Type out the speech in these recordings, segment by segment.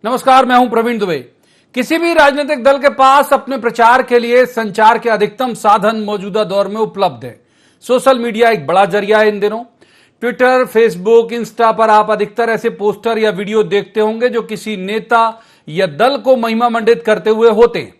नमस्कार, मैं हूं प्रवीण दुबे। किसी भी राजनीतिक दल के पास अपने प्रचार के लिए संचार के अधिकतम साधन मौजूदा दौर में उपलब्ध है। सोशल मीडिया एक बड़ा जरिया है इन दिनों। ट्विटर, फेसबुक, इंस्टा पर आप अधिकतर ऐसे पोस्टर या वीडियो देखते होंगे जो किसी नेता या दल को महिमा मंडित करते हुए होते हैं।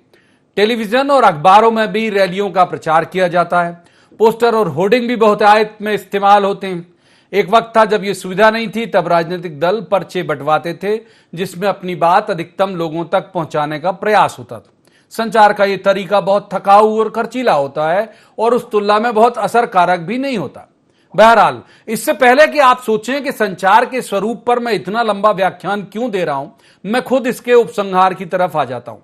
टेलीविजन और अखबारों में भी रैलियों का प्रचार किया जाता है। पोस्टर और होर्डिंग भी बहुतायत में इस्तेमाल होते हैं। एक वक्त था जब यह सुविधा नहीं थी, तब राजनीतिक दल पर्चे बंटवाते थे जिसमें अपनी बात अधिकतम लोगों तक पहुंचाने का प्रयास होता था। संचार का यह तरीका बहुत थकाऊ और खर्चीला होता है और उस तुलना में बहुत असरकारक भी नहीं होता। बहरहाल, इससे पहले कि आप सोचें कि संचार के स्वरूप पर मैं इतना लंबा व्याख्यान क्यों दे रहा हूं, मैं खुद इसके उपसंहार की तरफ आ जाता हूं।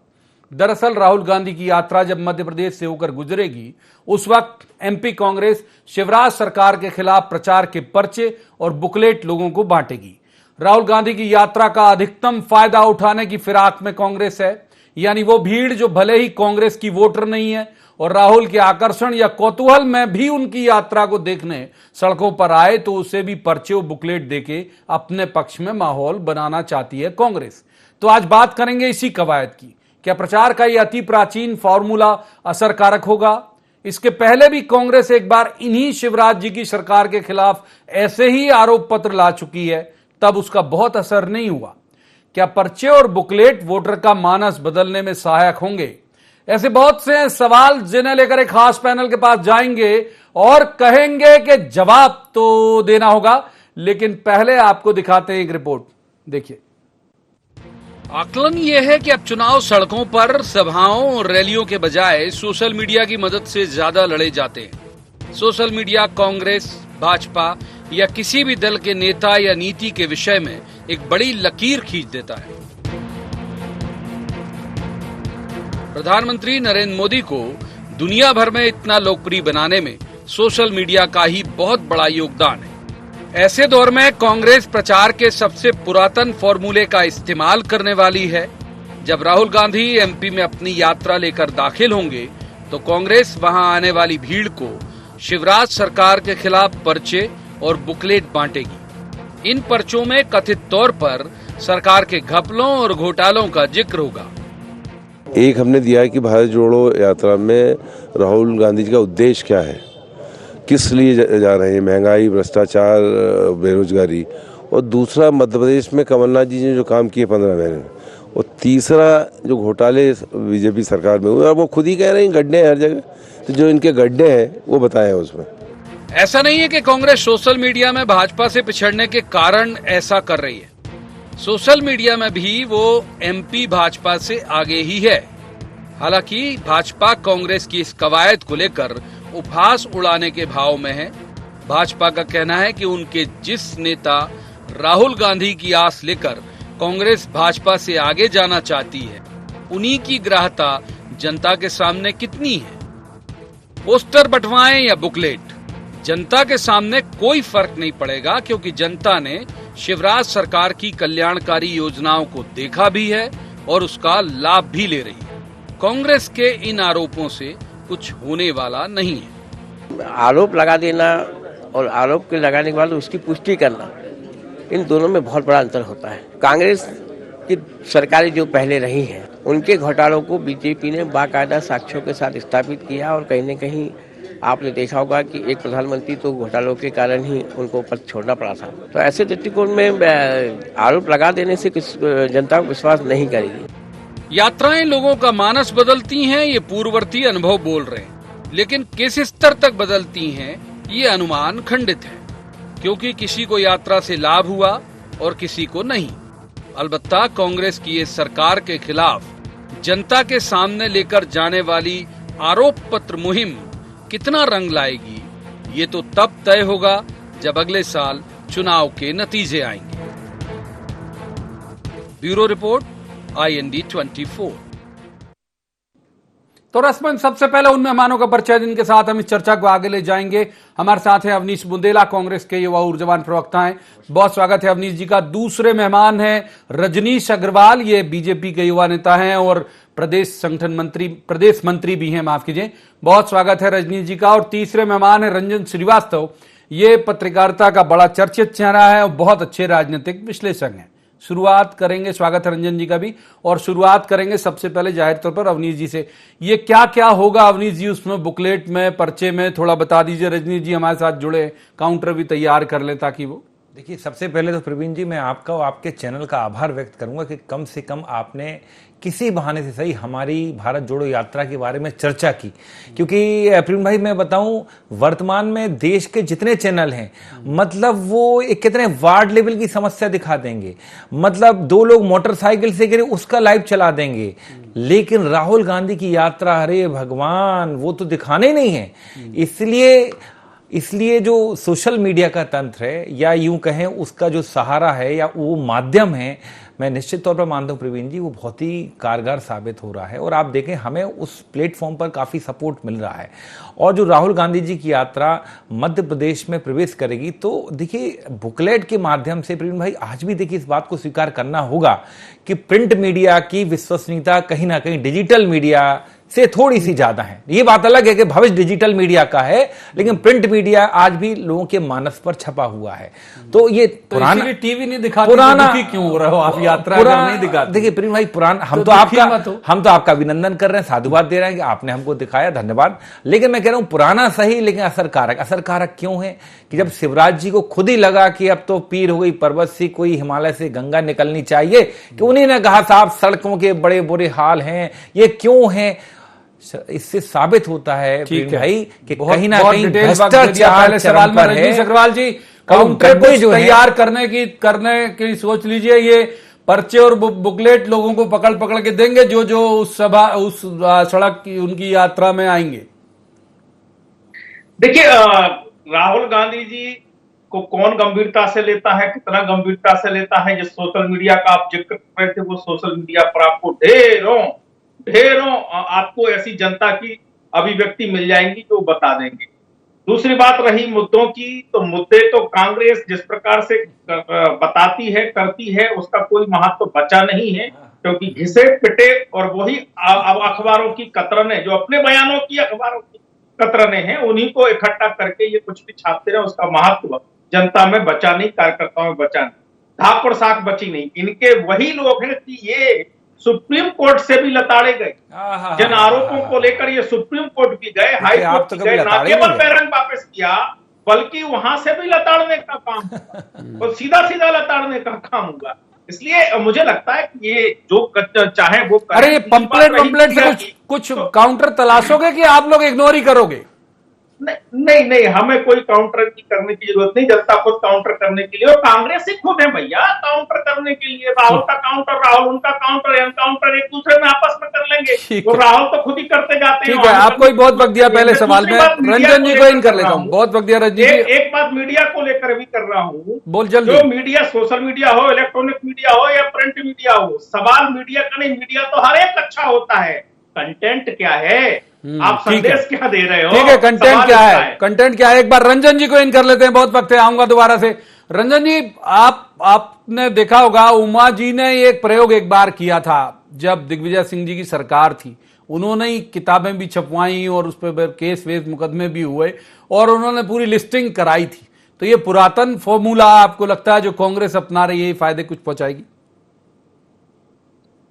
दरअसल राहुल गांधी की यात्रा जब मध्य प्रदेश से होकर गुजरेगी, उस वक्त एमपी कांग्रेस शिवराज सरकार के खिलाफ प्रचार के पर्चे और बुकलेट लोगों को बांटेगी। राहुल गांधी की यात्रा का अधिकतम फायदा उठाने की फिराक में कांग्रेस है, यानी वो भीड़ जो भले ही कांग्रेस की वोटर नहीं है और राहुल के आकर्षण या कौतूहल में भी उनकी यात्रा को देखने सड़कों पर आए, तो उसे भी पर्चे और बुकलेट देके अपने पक्ष में माहौल बनाना चाहती है कांग्रेस। तो आज बात करेंगे इसी कवायद की। क्या प्रचार का यह अति प्राचीन फॉर्मूला असरकारक होगा? इसके पहले भी कांग्रेस एक बार इन्हीं शिवराज जी की सरकार के खिलाफ ऐसे ही आरोप पत्र ला चुकी है, तब उसका बहुत असर नहीं हुआ। क्या पर्चे और बुकलेट वोटर का मानस बदलने में सहायक होंगे? ऐसे बहुत से सवाल जिन्हें लेकर एक खास पैनल के पास जाएंगे और कहेंगे कि जवाब तो देना होगा, लेकिन पहले आपको दिखाते हैं एक रिपोर्ट। देखिए। आकलन यह है कि अब चुनाव सड़कों पर सभाओं और रैलियों के बजाय सोशल मीडिया की मदद से ज्यादा लड़े जाते हैं। सोशल मीडिया कांग्रेस, भाजपा या किसी भी दल के नेता या नीति के विषय में एक बड़ी लकीर खींच देता है। प्रधानमंत्री नरेंद्र मोदी को दुनिया भर में इतना लोकप्रिय बनाने में सोशल मीडिया का ही बहुत बड़ा योगदान है। ऐसे दौर में कांग्रेस प्रचार के सबसे पुरातन फॉर्मूले का इस्तेमाल करने वाली है। जब राहुल गांधी एमपी में अपनी यात्रा लेकर दाखिल होंगे, तो कांग्रेस वहां आने वाली भीड़ को शिवराज सरकार के खिलाफ पर्चे और बुकलेट बांटेगी। इन पर्चों में कथित तौर पर सरकार के घपलों और घोटालों का जिक्र होगा। एक हमने दिया है कि भारत जोड़ो यात्रा में राहुल गांधी जी का उद्देश्य क्या है, किस लिए जा रहे हैं, महंगाई, भ्रष्टाचार, बेरोजगारी। और दूसरा, मध्य प्रदेश में कमलनाथ जी ने जो काम किए 15 महीने में। और तीसरा, जो घोटाले बीजेपी सरकार में हुए, और वो खुद ही कह रहे हैं गड्ढे हैं हर जगह, तो जो इनके गड्ढे हैं वो बताए हैं उसमें। ऐसा नहीं है कि कांग्रेस सोशल मीडिया में भाजपा से पिछड़ने के कारण ऐसा कर रही है। सोशल मीडिया में भी वो एमपी भाजपा से आगे ही है। हालांकि भाजपा कांग्रेस की इस कवायद को लेकर उपहास उड़ाने के भाव में है। भाजपा का कहना है कि उनके जिस नेता राहुल गांधी की आस लेकर कांग्रेस भाजपा से आगे जाना चाहती है, उन्हीं की ग्राह्यता जनता के सामने कितनी है। पोस्टर बंटवाएं या बुकलेट, जनता के सामने कोई फर्क नहीं पड़ेगा, क्योंकि जनता ने शिवराज सरकार की कल्याणकारी योजनाओं को देखा भी है और उसका लाभ भी ले रही है। कांग्रेस के इन आरोपों से कुछ होने वाला नहीं है। आरोप लगा देना और आरोप के लगाने के बाद उसकी पुष्टि करना, इन दोनों में बहुत बड़ा अंतर होता है। कांग्रेस की सरकारें जो पहले रही हैं, उनके घोटालों को बीजेपी ने बाकायदा साक्ष्यों के साथ स्थापित किया, और कहीं न कहीं आपने देखा होगा कि एक प्रधानमंत्री तो घोटालों के कारण ही उनको पद छोड़ना पड़ा था। तो ऐसे दृष्टिकोण में आरोप लगा देने से जनता को विश्वास नहीं करेगी। यात्राएं लोगों का मानस बदलती हैं, ये पूर्ववर्ती अनुभव बोल रहे हैं, लेकिन किस स्तर तक बदलती हैं, ये अनुमान खंडित है, क्योंकि किसी को यात्रा से लाभ हुआ और किसी को नहीं। अलबत्ता कांग्रेस की ये सरकार के खिलाफ जनता के सामने लेकर जाने वाली आरोप पत्र मुहिम कितना रंग लाएगी, ये तो तब तय होगा जब अगले साल चुनाव के नतीजे आएंगे। Bureau report, IND 24। तो रस्मन, सबसे पहले उन मेहमानों का परिचय जिनके साथ हम इस चर्चा को आगे ले जाएंगे। हमारे साथ है अवनीश बुंदेला, कांग्रेस के युवा ऊर्जावान प्रवक्ता हैं। बहुत स्वागत है अवनीश जी का। दूसरे मेहमान हैं रजनीश अग्रवाल, ये बीजेपी के युवा नेता हैं और प्रदेश मंत्री भी हैं, माफ कीजिए। बहुत स्वागत है रजनीश जी का। और तीसरे मेहमान है रंजन श्रीवास्तव, ये पत्रकारिता का बड़ा चर्चित चेहरा है और बहुत अच्छे राजनीतिक विश्लेषक हैं। शुरुआत करेंगे, स्वागत है रंजन जी का भी, और शुरुआत करेंगे सबसे पहले जाहिर तौर पर अवनीश जी से। ये क्या क्या होगा अवनीश जी उसमें, बुकलेट में, पर्चे में, थोड़ा बता दीजिए। रजनी जी हमारे साथ जुड़े, काउंटर भी तैयार कर लें ताकि वो। देखिए, सबसे पहले तो प्रवीण जी मैं आपका और आपके चैनल का आभार व्यक्त करूंगा कि कम से कम आपने किसी बहाने से सही हमारी भारत जोड़ो यात्रा के बारे में चर्चा की। क्योंकि प्रवीण भाई मैं बताऊं, वर्तमान में देश के जितने चैनल हैं, मतलब वो एक कितने वार्ड लेवल की समस्या दिखा देंगे, मतलब 2 लोग मोटरसाइकिल से गिरे उसका लाइव चला देंगे, लेकिन राहुल गांधी की यात्रा, अरे भगवान, वो तो दिखाने ही नहीं है। इसलिए जो सोशल मीडिया का तंत्र है, या यूं कहें उसका जो सहारा है या वो माध्यम है, मैं निश्चित तौर पर मानता हूं प्रवीण जी वो बहुत ही कारगर साबित हो रहा है। और आप देखें, हमें उस प्लेटफॉर्म पर काफी सपोर्ट मिल रहा है। और जो राहुल गांधी जी की यात्रा मध्य प्रदेश में प्रवेश करेगी, तो देखिए बुकलेट के माध्यम से प्रवीण भाई आज भी देखिए इस बात को स्वीकार करना होगा कि प्रिंट मीडिया की विश्वसनीयता कहीं ना कहीं डिजिटल मीडिया से थोड़ी सी ज्यादा है। ये बात अलग है कि भविष्य डिजिटल मीडिया का है, लेकिन प्रिंट मीडिया आज भी लोगों के मानस पर छपा हुआ है। तो ये पुराना टीवी नहीं दिखाती, पुराना तो क्यों हो रहा हो आप यात्रा नहीं दिखाते? देखिए प्रेम भाई, पुराना हम तो आपका अभिनंदन कर रहे हैं, साधुवाद दे रहे हैं कि आपने हमको दिखाया, धन्यवाद। लेकिन मैं कह रहा हूं पुराना सही लेकिन असरकारक क्यों है कि जब शिवराज जी को खुद ही लगा कि अब तो पीर हो गई पर्वत सी, कोई हिमालय से गंगा निकलनी चाहिए, कि उन्हीं ने कहा साहब सड़कों के बड़े बुरे हाल हैं, ये क्यों हैं। इससे साबित होता है भाई कि कहीं ना कहीं भ्रष्टाचार सवाल में रजनीश अग्रवाल जी काउंटर को तैयार करने की सोच लीजिए। ये पर्चे और बुकलेट लोगों को पकड़ पकड़ के देंगे जो जो उस सड़क की उनकी यात्रा में आएंगे। देखिए, राहुल गांधी जी को कौन गंभीरता से लेता है, कितना गंभीरता से लेता है, जो सोशल मीडिया का आप जिक्र कर रहे थे, वो सोशल मीडिया पर आपको ढेरों आपको ऐसी जनता की अभिव्यक्ति मिल जाएंगी जो बता देंगे। दूसरी बात रही मुद्दों की, तो मुद्दे तो कांग्रेस जिस प्रकार से बताती है, करती है, उसका कोई महत्व बचा नहीं है, क्योंकि घिसे पिटे और वही अखबारों की कतरने, जो अपने बयानों की अखबारों की कतरने हैं, उन्हीं को इकट्ठा करके ये कुछ भी छापते रहे, उसका महत्व जनता में बचा नहीं, कार्यकर्ताओं में बचा नहीं, धाक और साख बची नहीं। इनके वही लोग हैं कि ये सुप्रीम कोर्ट से भी लताड़े गए, जिन आरोपों को लेकर ये सुप्रीम कोर्ट भी गए, हाई कोर्ट भी गए, न केवल बैरंग वापस किया बल्कि वहां से भी लताड़ने का काम और सीधा सीधा लताड़ने का काम हुआ। इसलिए मुझे लगता है कि ये जो चाहे वो करें। अरे ये पंपलेट से कुछ काउंटर तलाशोगे कि आप लोग इग्नोर ही करोगे? नहीं, हमें कोई काउंटर की करने की जरूरत नहीं, जनता खुद काउंटर करने के लिए, और कांग्रेस ही खुद है भैया काउंटर करने के लिए। राहुल का काउंटर, राहुल उनका काउंटर, एनकाउंटर एक दूसरे में आपस में कर लेंगे, वो राहुल तो खुद ही करते जाते हैं। ठीक है, आपको ही बहुत वक्त दिया पहले सवाल में, रंजन जी को इन कर लेता हूँ, बहुत वक्त दिया रंजन जी। एक बात मीडिया को लेकर भी कर रहा हूँ, बोल जल्दी। जो मीडिया, सोशल मीडिया हो, इलेक्ट्रॉनिक मीडिया हो या प्रिंट मीडिया हो, सवाल मीडिया का नहीं, मीडिया तो हर एक अच्छा होता है, कंटेंट क्या है, आप संदेश क्या दे रहे हो। ठीक है, कंटेंट क्या है, कंटेंट क्या है। एक बार रंजन जी को इन कर लेते हैं, बहुत वक्त है, आऊंगा दोबारा से। रंजन जी, आपने देखा होगा उमा जी ने एक प्रयोग एक बार किया था जब दिग्विजय सिंह जी की सरकार थी, उन्होंने ही किताबें भी छपवाई और उस पर केस वेस मुकदमे भी हुए और उन्होंने पूरी लिस्टिंग कराई थी। तो ये पुरातन फॉर्मूला आपको लगता है जो कांग्रेस अपना रही है, फायदे कुछ पहुंचाएगी?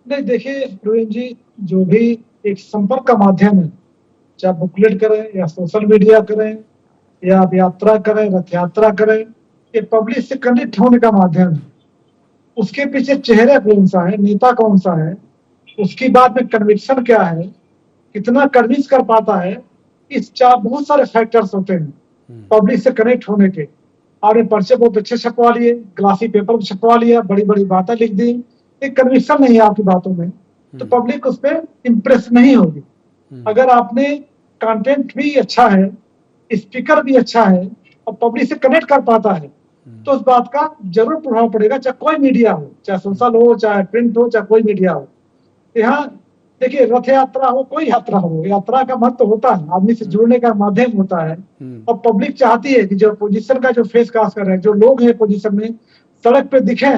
नहीं, देखिए प्रवीण जी, जो भी एक संपर्क का माध्यम है, चाहे बुकलेट करें या सोशल मीडिया करें या आप यात्रा करें, रथ यात्रा करें, ये पब्लिक से कनेक्ट होने का माध्यम है। उसके पीछे चेहरा कौन सा है, नेता कौन सा है, उसकी बात में कन्विक्शन क्या है, कितना कन्विंस कर पाता है, इस बहुत सारे फैक्टर्स होते हैं पब्लिक से कनेक्ट होने के। आपने पर्चे बहुत अच्छे छपवा लिए, ग्लासी पेपर भी छपवा लिया, बड़ी बड़ी बातें लिख दी, एक कन्विक्शन नहीं है आपकी बातों में, तो पब्लिक उस पर इंप्रेस नहीं होगी। अगर आपने कंटेंट भी अच्छा है, स्पीकर भी अच्छा है और पब्लिक से कनेक्ट कर पाता है, तो उस बात का जरूर प्रभाव पड़ेगा, चाहे कोई मीडिया हो, चाहे सोशल हो, चाहे प्रिंट हो, चाहे कोई मीडिया हो। यहाँ देखिए, रथ यात्रा हो, कोई यात्रा हो, यात्रा का महत्व होता है, आदमी से जुड़ने का माध्यम होता है, और पब्लिक चाहती है कि जो पोजीशन का जो फेस कास्ट कर रहे हैं, जो लोग हैं पोजीशन में, सड़क पे दिखे।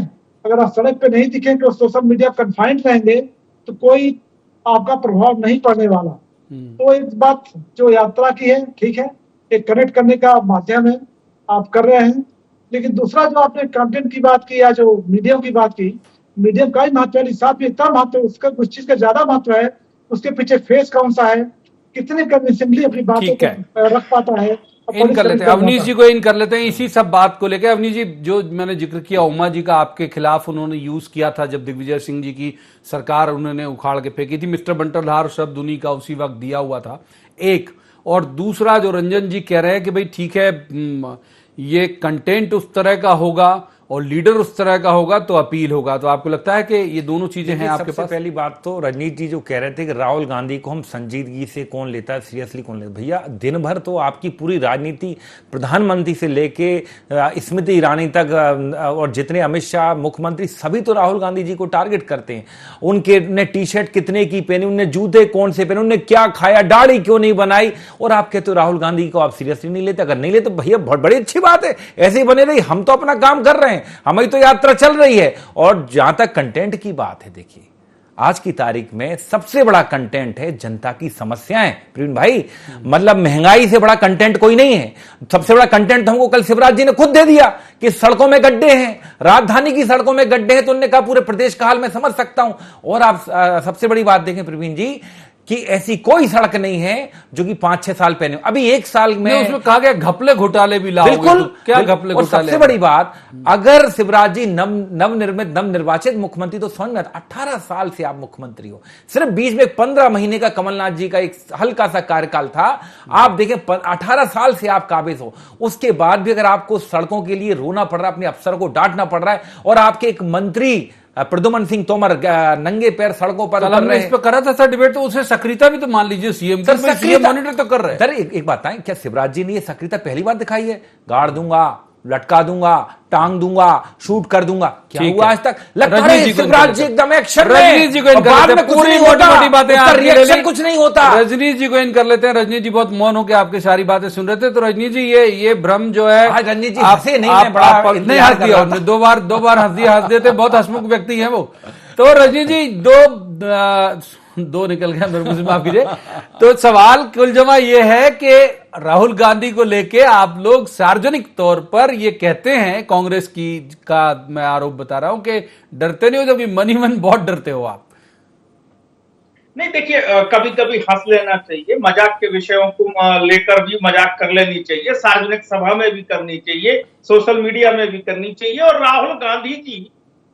अगर आप सड़क पे नहीं दिखेंगे और सोशल मीडिया कन्फाइंड रहेंगे तो कोई आपका प्रभाव नहीं पड़ने वाला। तो एक बात जो यात्रा की है, ठीक है, एक कनेक्ट करने का माध्यम है, आप कर रहे हैं, लेकिन दूसरा जो आपने कंटेंट की बात की या जो मीडियम की बात की, मीडियम का ही महत्व है, साथ में इतना महत्व है, उसका कुछ चीज का ज्यादा महत्व है, उसके पीछे फेस कौन सा है, कितने कन्विंसिंगली अपनी बातों ठीक को है। रख पाता है। इन कर लेते हैं अवनीश जी को, इन कर लेते हैं इसी सब बात को लेकर। अवनीश जी, जो मैंने जिक्र किया उमा जी का, आपके खिलाफ उन्होंने यूज किया था जब दिग्विजय सिंह जी की सरकार उन्होंने उखाड़ के फेंकी थी, मिस्टर बंटरधार शब्द उन्हीं का उसी वक्त दिया हुआ था एक। और दूसरा जो रंजन जी कह रहे हैं कि भाई ठीक है, ये कंटेंट उस तरह का होगा और लीडर उस तरह का होगा तो अपील होगा, तो आपको लगता है कि ये दोनों चीजें हैं आपके पास? पहली बात तो रजनीश जी जो कह रहे थे कि राहुल गांधी को हम संजीदगी से कौन लेता है, सीरियसली कौन लेता है, भैया दिन भर तो आपकी पूरी राजनीति प्रधानमंत्री से लेके स्मृति ईरानी तक और जितने अमित शाह मुख्यमंत्री सभी तो राहुल गांधी जी को टारगेट करते हैं। उनके ने टी शर्ट कितने की पहनी, उनने जूते कौन से पहने, उनने क्या खाया, दाढ़ी क्यों नहीं बनाई, और आप कहते हो राहुल गांधी को आप सीरियसली नहीं लेते। अगर नहीं लेते तो भैया बहुत बड़ी अच्छी बात है, ऐसे ही बने रही, हम तो अपना काम कर रहे हैं, हमारी तो यात्रा चल रही है। और जहां तक कंटेंट की बात है, देखिए आज की तारीख में सबसे बड़ा कंटेंट है जनता की समस्याएं प्रवीण भाई, मतलब महंगाई से बड़ा कंटेंट कोई नहीं है। सबसे बड़ा कंटेंट तो हमको कल शिवराज जी ने खुद दे दिया कि सड़कों में गड्ढे हैं, राजधानी की सड़कों में गड्ढे हैं, तो उन्होंने कहा पूरे प्रदेश का हाल मैं समझ सकता हूं। और आप सबसे बड़ी बात देखें प्रवीण जी कि ऐसी कोई सड़क नहीं है जो कि 5-6 साल पहले, अभी एक साल में उसमें कहा गया घपले घोटाले भी लाओगे, बिल्कुल तो क्या घपले और घोटाले? सबसे बड़ी बात, अगर शिवराज जी नवनिर्वाचित मुख्यमंत्री, तो समझ में 18 साल से आप मुख्यमंत्री हो, सिर्फ बीच में 15 महीने का कमलनाथ जी का एक हल्का सा कार्यकाल था, आप देखें 18 साल से आप काबिज हो, उसके बाद भी अगर आपको सड़कों के लिए रोना पड़ रहा है, अपने अफसर को डांटना पड़ रहा है, और आपके एक मंत्री प्रद्युमन सिंह तोमर नंगे पैर सड़कों पर उतर रहे हैं। इस पर करा था सर डिबेट, तो उसे सक्रियता भी तो मान लीजिए सीएम की, सीएम मॉनिटर तो कर रहे हैं। सर एक बात है, क्या शिवराज जी ने ये सक्रियता पहली बार दिखाई है? गाड़ दूंगा, लटका दूंगा, टांग दूंगा, शूट कर दूंगा, क्या हुआ आज तक? लगता है शिवराज जी एकदम एक्शन में, रजनीश जी को इन कर लेते हैं, पूरी मोटी बातें रिएक्शन कुछ नहीं होता। रजनीश जी को इन कर लेते हैं। रजनीश जी बहुत मौन होकर आपकी सारी बातें सुन रहे थे, तो रजनीश जी ये भ्रम जो है, रजनीश जी आपसे नहीं, मैं बड़ा नहीं हंस दिया उन्होंने, दो बार हंस देते, बहुत हंसमुख व्यक्ति है वो। तो रजनीश जी दो निकल गया, मेरे मुझे माफ कीजिए। तो सवाल कुल जमा ये है कि राहुल गांधी को लेके आप लोग सार्वजनिक तौर पर ये कहते हैं, कांग्रेस की का मैं आरोप बता रहा हूं कि डरते नहीं हो, जबकि मन ही मन बहुत डरते हो आप। नहीं देखिए, कभी कभी हंस लेना चाहिए, मजाक के विषयों को लेकर भी मजाक कर लेनी चाहिए, सार्वजनिक सभा में भी करनी चाहिए, सोशल मीडिया में भी करनी चाहिए। और राहुल गांधी जी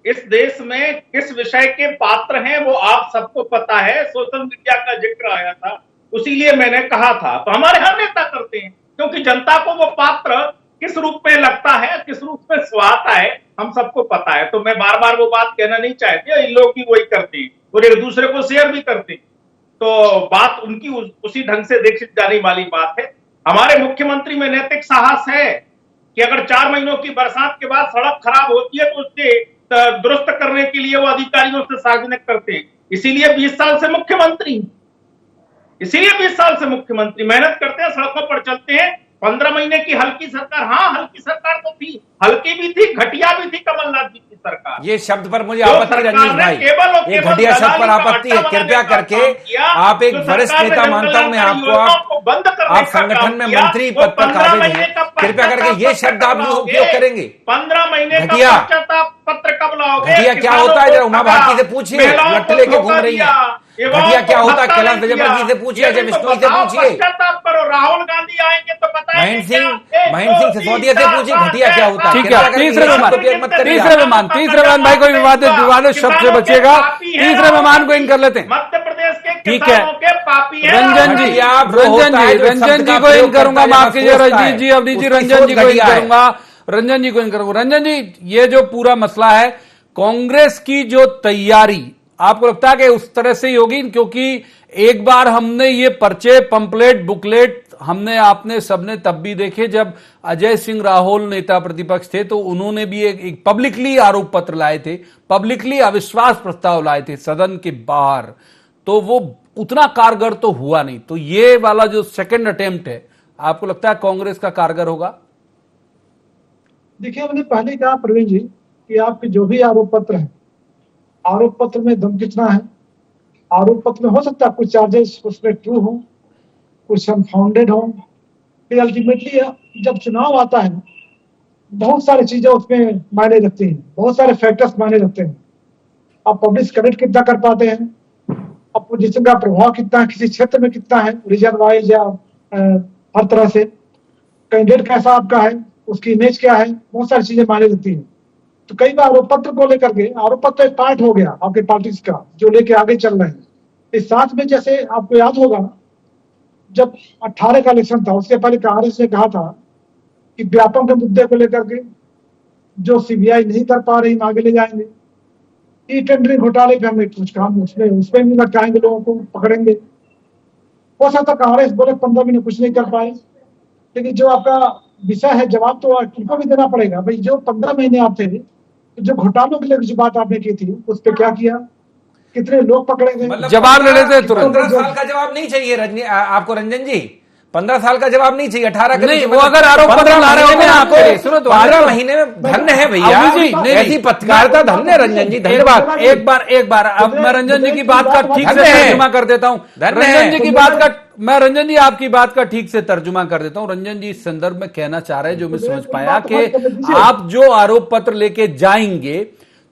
इस देश में किस विषय के पात्र हैं वो आप सबको पता है, सोशल मीडिया का जिक्र आया था, उसीलिए मैंने कहा था। तो हमारे हर नेता करते हैं, क्योंकि जनता को वो पात्र किस रूप में लगता है, किस रूप में सुहाता है, हम सबको पता है। तो मैं बार बार वो बात कहना नहीं चाहती, इन लोग भी वही करते हैं और एक दूसरे को शेयर भी करते हैं, तो बात उनकी उसी ढंग से देखी जाने वाली बात है। हमारे मुख्यमंत्री में नैतिक साहस है कि अगर 4 महीनों की बरसात के बाद सड़क खराब होती है तो उससे दुरुस्त करने के लिए वो अधिकारियों से सार्वजनिक करते हैं। इसीलिए 20 साल से मुख्यमंत्री मेहनत करते हैं, सड़कों पर चलते हैं। 15 महीने की हल्की सरकार, हाँ हल्की सरकार तो थी, हल्की भी थी, घटिया भी थी कमलनाथ जी की सरकार। ये शब्द पर मुझे आपत्ति रजनीश भाई, ये घटिया शब्द पर आपत्ति है, कृपया करके आप एक वरिष्ठ नेता मानता हूं मैं आपको, आप संगठन में मंत्री पद पर काबिज हैं, कृपया करके ये शब्द आप उपयोग करेंगे। 15 महीने घटिया पत्र कब लाओगे? घटिया क्या होता है, जरा उमा भारती से पूछिए, लट लेके घूम रही है। घटिया क्या होता है कैलाश विजयवर्गीय से पूछिए, अजय बिश्नोई से पूछिए, राहुल गांधी आएंगे तो बताएंगे, महेंद्र सिंह सिसोदिया से पूछिए घटिया क्या होता है। ठीक है, तीसरे मेहमान भाई कोई विवादित शब्द से बचेगा, तीसरे मेहमान को इन कर लेते हैं। मध्य प्रदेश के ठीक है, पापी हैं रंजन जी को इन करूंगा, माफ कीजिए रजनीश जी, अवनीश जी, रंजन जी को इन करूंगा, रंजन जी, ये जो पूरा मसला है, कांग्रेस की जो तैयारी आपको लगता है कि उस तरह से ही होगी? क्योंकि एक बार हमने ये पर्चे, पंपलेट, बुकलेट हमने आपने सबने तब भी देखे जब अजय सिंह राहुल नेता प्रतिपक्ष थे, तो उन्होंने भी एक पब्लिकली आरोप पत्र लाए थे, पब्लिकली अविश्वास प्रस्ताव लाए थे सदन के बाहर, तो वो उतना कारगर तो हुआ नहीं। तो ये वाला जो सेकंड अटेम्प्ट है, आपको लगता है कांग्रेस का कारगर होगा? देखिए, हमने पहले कहा प्रवीण जी कि आपके जो भी आरोप पत्र है, आरोप पत्र में दम कितना है? आरोप पत्र में हो सकता है कुछ चार्जेस उसमें ट्रू हो, कुछ अनफाउंडेड हो, फिर अल्टीमेटली जब चुनाव आता है बहुत सारी चीजें उसमें मायने रखती हैं, बहुत सारे फैक्टर्स मायने रखते हैं। आप पब्लिक कनेक्ट कितना कर पाते हैं, अपोजिशन का प्रभाव कितना है, किसी क्षेत्र में कितना है, रीजन वाइज या हर तरह से कैंडिडेट कैसा आपका है, उसकी इमेज क्या है, बहुत सारी चीजें मायने रखती हैं। तो कई बार आरोप पत्र को लेकर के, आरोप पत्र एक पार्ट हो गया आपके पार्टी का जो लेके आगे चल रहे हैं। इस साथ में जैसे आपको याद होगा जब 18 का इलेक्शन था, उसके पहले कांग्रेस ने कहा था कि व्यापम के मुद्दे को लेकर के जो सीबीआई नहीं कर पा रही, आगे ले जाएंगे। ई टेंडरिंग घोटाले पे हमें कुछ काम उसमें भी लटकाएंगे, लोगों को पकड़ेंगे। हो सकता कांग्रेस बोले 15 महीने कुछ नहीं कर पाए, लेकिन जो आपका विषय है जवाब तो उनको भी देना पड़ेगा। भाई जो 15 महीने आप थे, जो घोटालों के लिए जो बात आपने की थी उस पर क्या किया, कितने लोग पकड़े गए, जवाब ले लेते हैं तुरंत। 15 साल का जवाब नहीं चाहिए रजनी आपको, रंजन जी 15 साल का जवाब नहीं चाहिए, 18 का नहीं, वो अगर आरोप पत्र ला रहे हो आपको, सुनो तो 15 महीने में धन्य है भैया जी, नहीं, ऐसी पत्रकारिता धन्य। रंजन जी धन्यवाद। एक बार अब मैं रंजन जी की बात का ठीक से तर्जुमा कर देता हूं। रंजन जी की बात का मैं रंजन जी आपकी बात का ठीक से तर्जुमा कर देता हूं। रंजन जी इस संदर्भ में कहना चाह रहे हैं, जो मैं समझ पाया कि आप जो आरोप पत्र लेके जाएंगे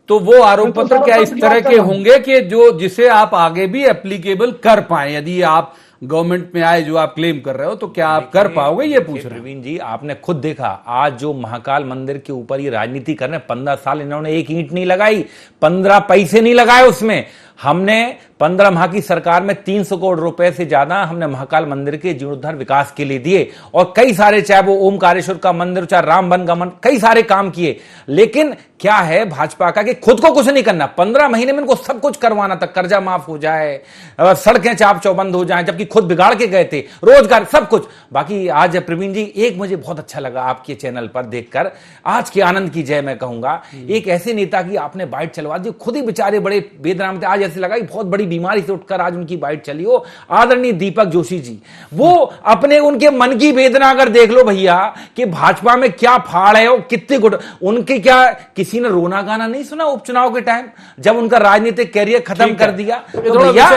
तो वो आरोप पत्र क्या इस तरह के होंगे कि जो जिसे आप आगे भी एप्लीकेबल कर पाए, यदि आप गवर्नमेंट में आए जो आप क्लेम कर रहे हो तो क्या आप कर पाओगे, ये पूछ रहे हैं। प्रवीण जी आपने खुद देखा आज जो महाकाल मंदिर के ऊपर ये राजनीति कर रहे हैं, 15 साल इन्होंने एक ईंट नहीं लगाई, 15 पैसे नहीं लगाए उसमें। हमने 15 माह की सरकार में 300 करोड़ रुपए से ज्यादा हमने महाकाल मंदिर के जीर्णोद्धार विकास के लिए दिए, और कई सारे, चाहे वो ओमकारेश्वर का मंदिर, चाहे राम वन का मंदिर, कई सारे काम किए। लेकिन क्या है भाजपा का कि खुद को कुछ नहीं करना, 15 महीने में इनको सब कुछ करवाना था, कर्जा माफ हो जाए, सड़कें चाप चौबंद हो जाए, जबकि खुद बिगाड़ के गए थे, रोजगार सब कुछ। बाकी आज प्रवीण जी एक मुझे बहुत अच्छा लगा आपके चैनल पर देखकर, आज के आनंद की जय मैं कहूंगा, एक ऐसे नेता की आपने बाइट चलवा दी, खुद ही बेचारे बड़े बेदराम थे। आज ऐसे लगा कि बहुत बड़ी बीमारी से उठकर आज उनकी बाइट चली हो। आदरणीय दीपक जोशी जी, वो अपने उनके मन की वेदना अगर देख लो भैया कि भाजपा में क्या फाड़ है और कितने गुट, उनके क्या किसी ने रोना गाना नहीं सुना उपचुनाव के टाइम जब उनका राजनीतिक कैरियर खत्म कर दिया? तो भैया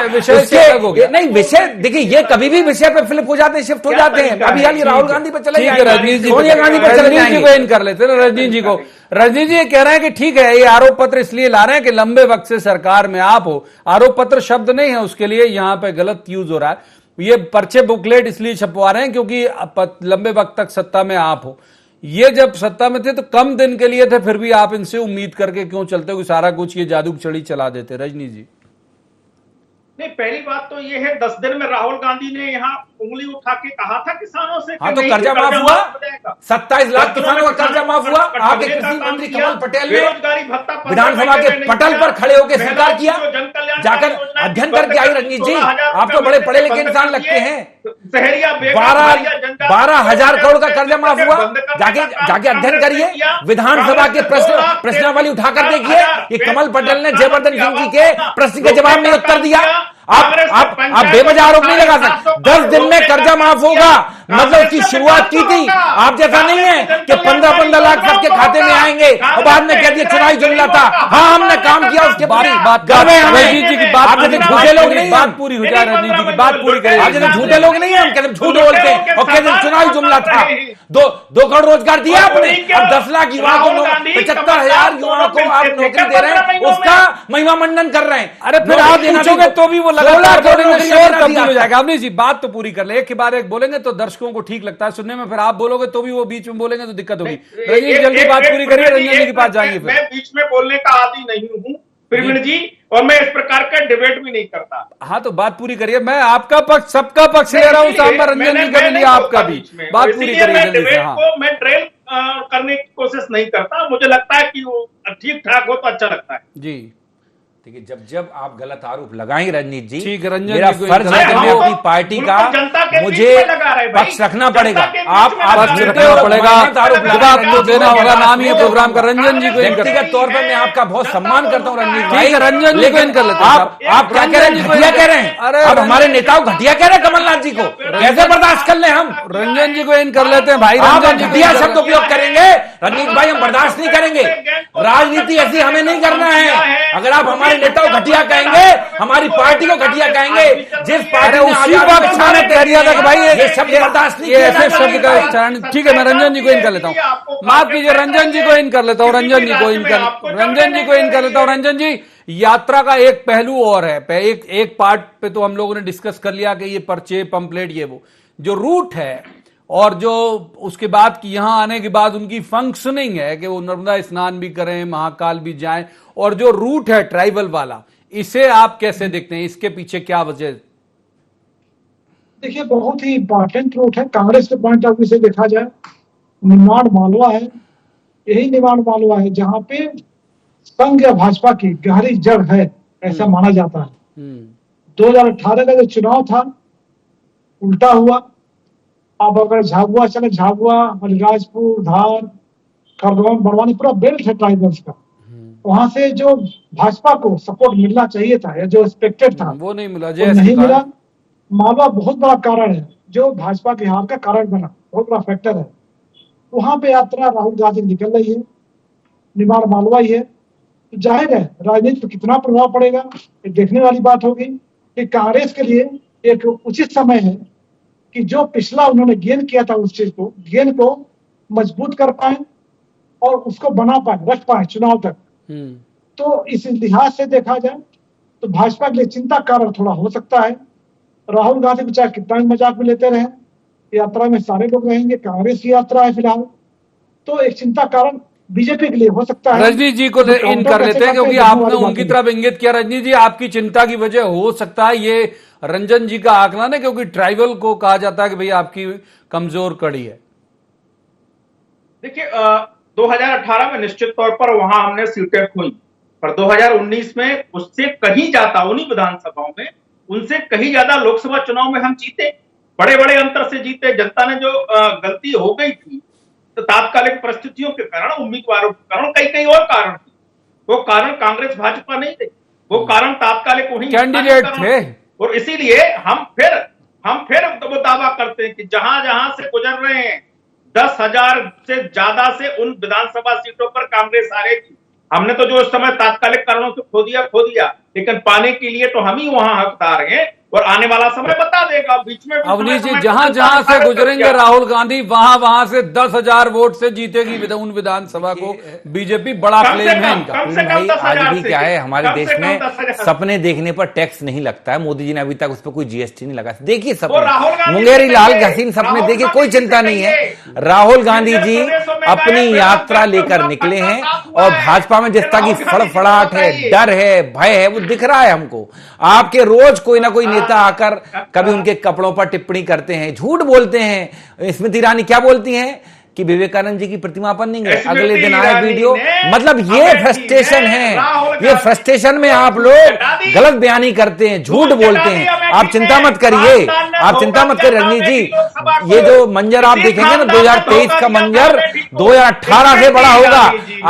नहीं, विषय देखिए, ये कभी भी विषय पे फ्लिप हो जाते हैं, शिफ्ट हो जाते हैं। अभी हाल राहुल गांधी पर चले जाएंगे, सोनिया गांधी पर चले जाएंगे, कर लेते हैं रजनीश जी को। रजनीश जी ये कह रहे हैं कि ठीक है, ये आरोप पत्र इसलिए ला रहे हैं कि लंबे वक्त से सरकार में आप हो, आरोप पत्र शब्द नहीं है उसके लिए, यहां पे गलत यूज हो रहा है। ये पर्चे बुकलेट इसलिए छपवा रहे हैं क्योंकि लंबे वक्त तक सत्ता में आप हो। ये जब सत्ता में थे तो कम दिन के लिए थे, फिर भी आप इनसे उम्मीद करके क्यों चलते हो सारा कुछ ये जादू की छड़ी चला देते? रजनीश जी नहीं, पहली बात तो ये है 10 दिन में राहुल गांधी ने यहाँ उंगली उठा के कहा था किसानों से। हाँ, तो कर्जा माफ हुआ, 27 लाख किसानों का कर्जा माफ हुआ। आपके कृषि मंत्री कमल पटेल ने विधानसभा के पटल पर खड़े होकर स्वीकार किया, जाकर अध्ययन करके आई। रजनीश जी आप तो बड़े पढ़े लिखे इंसान लगते हैं। 12,000 करोड़ का कर्जा माफ हुआ, जाके अध्ययन करिए, विधानसभा के प्रश्नावली उठाकर देखिए कि कमल पटेल ने जयवर्धन सिंह जी के प्रश्न के जवाब में उत्तर दिया। आप बेवजह आरोप नहीं लगा सकते। 10 दिन में कर्जा माफ होगा मतलब उसकी शुरुआत की थी। आप जैसा नहीं है कि 15-15 लाख सबके खाते में आएंगे और बाद में कह दिया चुनावी जुमला था। हाँ, हमने काम किया, उसके बाद रजनीश जी की बात झूठे लोग नहीं, बात पूरी हो जाए, रजनीश जी की बात पूरी करें। आप जैसे झूठे लोग नहीं है, हम कहते झूठ बोलते हैं और कहते चुनावी जुमला था। 2 करोड़ रोजगार दिया आपने, अब 10 लाख युवाओं को, 75,000 युवाओं को आप नौकरी दे रहे हैं, उसका महिमा मंडन कर रहे हैं। अरे फिर आप पूछोगे तो भी वो लगातार तब्दील हो जाएगा। अवनीश जी बात तो पूरी कर ले, एक के बाद एक बोलेंगे तो दर्शकों को ठीक लगता है सुनने में, फिर आप बोलोगे तो भी वो बीच में बोलेंगे तो दिक्कत होगी। रजनीश जल्दी बात पूरी करिए, रंजन जी के पास जाएंगे। मैं बीच में बोलने का आदी नहीं हूँ प्रवीण जी, और मैं इस प्रकार का डिबेट भी नहीं करता। हाँ तो बात पूरी करिए, मैं आपका पक्ष, सबका पक्ष ले रहा हूँ, सामने रंजन जी का भी, आपका भी। बात पूरी करिए जल्दी से। हाँ, मैं ड्रेल करने की कोशिश नहीं करता, मुझे लगता है कि वो ठीक ठाक हो तो अच्छा लगता है जी। देखिए, जब आप गलत आरोप लगाएं रजनीश जी, ठीक, रंजन मेरा जी फर्ज है कि अपनी पार्टी का मुझे पक्ष रखना पड़ेगा। आप पक्ष रखना पड़ेगा, आपको देना होगा, नाम ये प्रोग्राम का। रंजन जी को व्यक्तिगत तौर पर मैं आपका बहुत सम्मान करता हूँ रंजीत भाई, रंजन जी को इन कर लेते हैं। आप क्या कह रहे हैं, घटिया कह रहे हैं? अरे अब हमारे नेताओं घटिया कह रहे हैं कमलनाथ जी को, कैसे बर्दाश्त कर ले हम? रंजन जी को इन कर लेते हैं भाई। आप घटिया शब्द उपयोग करेंगे रंजीत भाई, हम बर्दाश्त नहीं करेंगे। राजनीति ऐसी हमें नहीं करना है। अगर आप हमारे हमारे नेताओं को घटिया कहेंगे, हमारी पार्टी को घटिया कहेंगे। जिस पार्टी ने उसी वक्त मैंने कह दिया था कि भाई ये शब्द बर्दाश्त नहीं ये किया ऐसे जाएगा। शब्द का उच्चारण, ठीक है मैं रंजन जी को इन कर लेता हूँ, माफ कीजिए रंजन जी को इन कर लेता हूँ, रंजन जी को इन कर लेता हूँ। रंजन जी, यात्रा का एक पहलू और है, एक पार्ट पे तो हम लोगों ने डिस्कस कर लिया कि ये पर्चे पंपलेट ये वो जो रूट है और जो उसके बाद की यहां आने के बाद उनकी फंक्शनिंग है कि वो नर्मदा स्नान भी करें, महाकाल भी जाएं, और जो रूट है ट्राइबल वाला, इसे आप कैसे देखते हैं, इसके पीछे क्या वजह? देखिए बहुत ही इंपॉर्टेंट रूट है कांग्रेस के पॉइंट ऑफ व्यू से देखा जाए। निमाड़ मालवा है, यही निमाड़ मालवा है जहां पे संघ या भाजपा की गहरी जड़ है, ऐसा माना जाता है। 2018 का जो चुनाव था उल्टा हुआ। अब अगर झाबुआ चले, झाबुआ, अलीराजपुर, धार, खरगोन, बड़वानी पूरा बेल्ट है ट्राइबल्स का। वहां से जो भाजपा को सपोर्ट मिलना चाहिए था या जो एक्सपेक्टेड था वो नहीं मिला, वो नहीं मिला। मालवा बहुत बड़ा कारण है जो भाजपा के हार का कारण बना, बहुत बड़ा फैक्टर है। वहां पे यात्रा राहुल गांधी निकल रही है, निमाड़ मालवा ही है, तो जाहिर है राजनीति पर कितना प्रभाव पड़ेगा ये देखने वाली बात होगी। कि कांग्रेस के लिए एक उचित समय है कि जो पिछला उन्होंने गेन किया था उस चीज को, गेन को मजबूत कर पाए और उसको बना पाए, रख पाए चुनाव तक। तो इस लिहाज से देखा जाए तो भाजपा के लिए चिंता कारण थोड़ा हो सकता है। राहुल गांधी को चाहे कितना भी मजाक में लेते रहे, यात्रा में सारे लोग रहेंगे, कांग्रेस की यात्रा है फिलहाल, तो एक चिंता कारण बीजेपी के लिए हो सकता है। रजनीश जी को इन कर लेते हैं क्योंकि आपने उनकी तरफ इंगित किया। रजनीश जी, आपकी चिंता की वजह हो सकता है ये रंजन जी का आकलन है, क्योंकि ट्राइबल को कहा जाता है कि भाई आपकी कमजोर कड़ी है। देखिए 2018 में निश्चित तौर पर वहां हमने सीटें खोई, पर 2019 में उससे कहीं ज्यादा, उन्हीं विधानसभाओं में उनसे कहीं ज्यादा लोकसभा चुनाव में हम जीते, बड़े बड़े अंतर से जीते। जनता ने जो गलती हो गई थी तो तात्कालिक परिस्थितियों के कारण, उम्मीदवारों के कारण, कई कई और कारण थे, वो कारण कांग्रेस भाजपा नहीं थे, वो कारण तात्कालिक वही कैंडिडेट थे। और इसीलिए हम फिर वो दावा करते हैं कि जहां जहां से गुजर रहे हैं 10,000 से ज्यादा से उन विधानसभा सीटों पर कांग्रेस हारेगी। हमने तो जो उस समय तात्कालिक कारणों से खो दिया, लेकिन पाने के लिए तो हम ही वहां हकदार हैं और आने वाला समय बता देगा। बीच में अवनीश जी, जहां जहां से गुजरेंगे राहुल गांधी वहां वहां से 10,000 वोट से जीतेगी उन विधानसभा को बीजेपी। बड़ा क्लेम है इनका। भाई आज भी क्या है, हमारे देश में सपने देखने पर टैक्स नहीं लगता है। मोदी जी ने अभी तक उस पर कोई जीएसटी नहीं लगा। देखिए सपने, मुंगेरी लाल हसीन सपने देखिए, कोई चिंता नहीं है। राहुल गांधी जी अपनी यात्रा लेकर निकले हैं और भाजपा में जिस तरह की फड़फड़ाहट है, डर है, भय है, वो दिख रहा है हमको। आपके रोज कोई ना कोई नेता आकर कभी उनके कपड़ों पर टिप्पणी करते हैं, झूठ बोलते हैं। स्मृति ईरानी क्या बोलती हैं कि विवेकानंद जी की प्रतिमा पर नहीं गए, अगले दिन आए वीडियो। मतलब ये फ्रस्ट्रेशन है, ये फ्रस्ट्रेशन में आप लोग गलत बयानी करते हैं, झूठ बोलते हैं। आप चिंता मत करिए, आप चिंता मत करिए रजनीश जी। ये जो मंजर आप देखेंगे ना 2023 का मंजर 2018 से बड़ा होगा।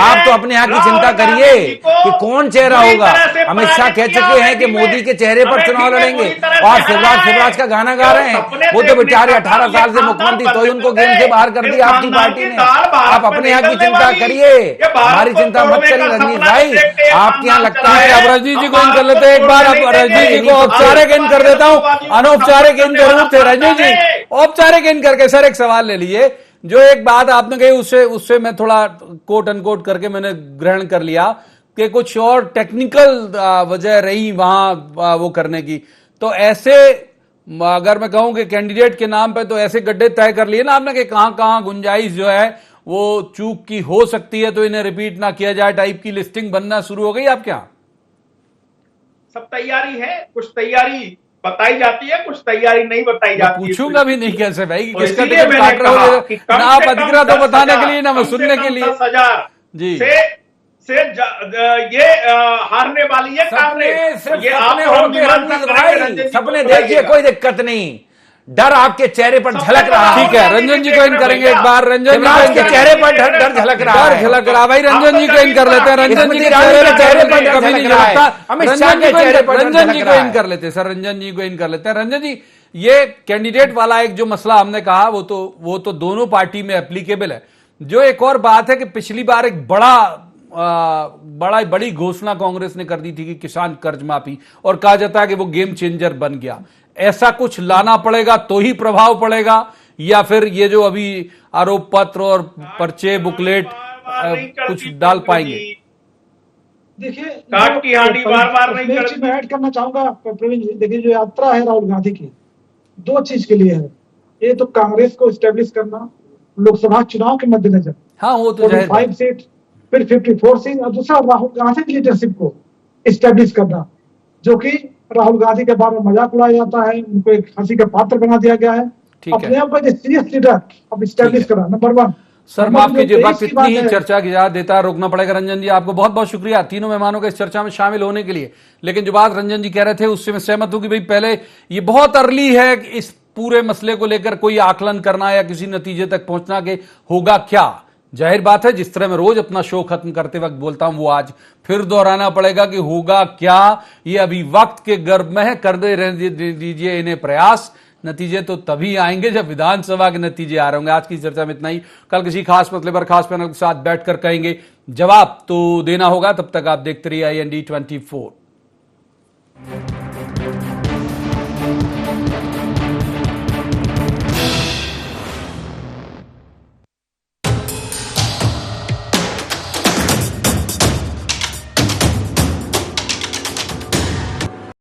आप तो अपने यहाँ की चिंता करिए कि कौन चेहरा होगा। अमित शाह कह चुके हैं कि मोदी के चेहरे पर चुनाव लड़ेंगे और शिवराज का गाना गा रहे हैं। वो तो बेचारे 18 साल से मुख्यमंत्री, तो ही उनको गेम से बाहर कर दिया आपकी पार्टी ने। आप अपने यहाँ की चिंता करिए, हमारी चिंता मत करिए रजनीश भाई। आपके यहाँ लगता है। अब रजनीश जी को इन कर लेते हैं एक बार। अब रजनीश जी को औपचारिक इन कर देता हूं, अनौपचारिक इन जरूर थे। रजनीश जी औपचारिक इन करके सर एक सवाल ले लीजिए। जो एक बात आपने कही उससे मैं थोड़ा कोट अनकोट करके मैंने ग्रहण कर लिया कि कुछ और टेक्निकल वजह रही वहां वो करने की। तो ऐसे अगर मैं कहूं कि कैंडिडेट के नाम पे तो ऐसे गड्ढे तय कर लिए ना आपने कि कहां कहां गुंजाइश जो है वो चूक की हो सकती है, तो इन्हें रिपीट ना किया जाए टाइप की लिस्टिंग बनना शुरू हो गई आपके यहाँ? सब तैयारी है, कुछ तैयारी बताई जाती है, कुछ तैयारी नहीं बताई जाती। पूछूंगा भी नहीं कैसे भाई कि किसका टिकट काट रहे हो ना आप अधिकृत हो बताने के लिए ना मैं सुनने के लिए। 10,000 जी से ये हारने वाली है कांग्रेस। ये सपने देखिए, कोई दिक्कत नहीं। डर आपके चेहरे पर झलक रहा है। ठीक है, रंजन जी को इन करेंगे एक बार। रंजन जी के चेहरे पर डर झलक रहा है, झलक रहा भाई। रंजन जी को इन कर लेते हैं। रंजन जी के चेहरे पर कभी नहीं झलकता। रंजन जी को इन कर लेते हैं सर, रंजन जी को इन कर लेते हैं। रंजन जी, ये कैंडिडेट वाला एक जो मसला हमने कहा वो तो दोनों पार्टी में एप्लीकेबल है। जो एक और बात है कि पिछली बार एक बड़ा बड़ी घोषणा कांग्रेस ने कर दी थी कि किसान कर्ज माफी, और कहा जाता है कि वो गेम चेंजर बन गया। ऐसा कुछ लाना पड़ेगा तो ही प्रभाव पड़ेगा, या फिर ये जो अभी आरोप पत्र और पर्चे बुकलेट कुछ डाल पाएंगे? देखिए, काट की हांडी बार-बार नहीं मैं करती। ऐड करना चाहूंगा प्रवीण जी। देखिए, जो यात्रा है राहुल गांधी की, दो चीज के लिए है। ये तो कांग्रेस को स्टेब्लिश करना लोकसभा चुनाव के मद्देनजर, हाँ, वो तो जाहिर बात। 45 सीट, फिर 54 सीट, और दूसरा राहुल गांधी की लीडरशिप को स्टेब्लिश करना, जो कि राहुल गांधी के बारे में मजाक उड़ाया जाता है, उनको एक हंसी का पात्र बना दिया गया है। ठीक है। अपने आप को सीरियस लीडर अब स्टेब्लिश करा, नंबर 1। सर माफ कीजिए, बस इतनी ही चर्चा की इजाजत देता है, रोकना पड़ेगा। रंजन जी, आपको बहुत बहुत शुक्रिया तीनों मेहमानों के इस चर्चा में शामिल होने के लिए। लेकिन जो बात रंजन जी कह रहे थे उससे मैं सहमत हूं कि भाई पहले ये बहुत अर्ली है इस पूरे मसले को लेकर कोई आकलन करना या किसी नतीजे तक पहुंचना कि होगा क्या। जाहिर बात है, जिस तरह मैं रोज अपना शो खत्म करते वक्त बोलता हूं, वो आज फिर दोहराना पड़ेगा कि होगा क्या, ये अभी वक्त के गर्भ में है। कर दे दीजिए इन्हें प्रयास, नतीजे तो तभी आएंगे जब विधानसभा के नतीजे आ रहे होंगे। आज की चर्चा में इतना ही। कल किसी खास मसले पर खास पैनल के साथ बैठकर कहेंगे, जवाब तो देना होगा। तब तक आप देखते रहिए IND 24।